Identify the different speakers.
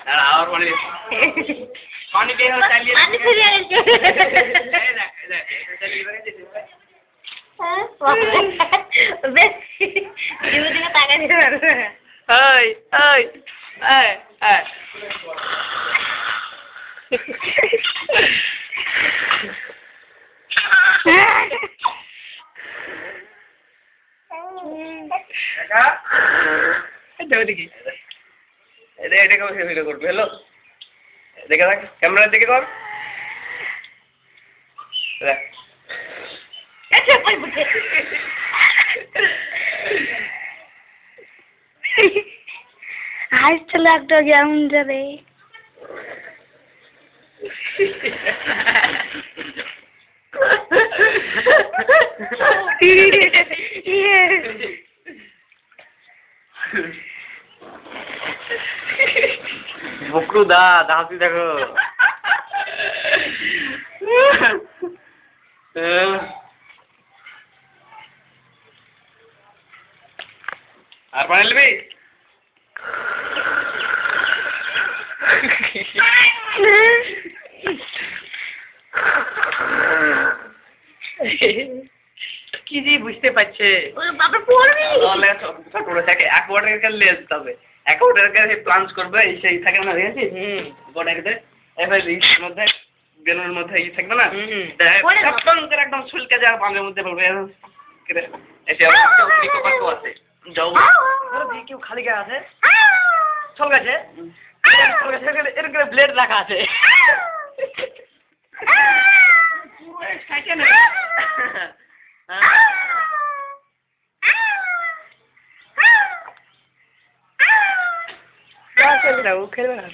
Speaker 1: और पानी पे हो चलिए
Speaker 2: पानी फिर बेस दूध का ताकत नहीं
Speaker 1: ओए ओए ओए ओए কাকা এটা ওদিকে এটা কেমন ভিডিও করবে হ্যালো দেখে দেখ ক্যামেরার দিকে কর দেখ
Speaker 2: अच्छा कोई बुझे आज चला तो जाऊं जरे
Speaker 1: बुकरू दा दांती देखो আর পানি নেবে কি জি বুঝতে পারছে
Speaker 2: ওরে বাবা পড়বি
Speaker 1: তাহলে ছোট থেকে এক ওয়াটার কে লেজ তবে এক ওয়াটার কে প্লান্স করবে এই সেই থাকে না দেখেছিস ওয়াটারতে এবার রিস মধ্যে বেলুনের মধ্যে এই থাকবে না একদম করে একদম ছুলকে যাওয়ার পানির মধ্যে পড়বে এসে নিকো পাকো আছে যাও আরে দি কেউ খালি গায়ে আছে চল গেছে এর ব্লেড রাখা আছে পুরো এক্সাইটেড না খেলবে না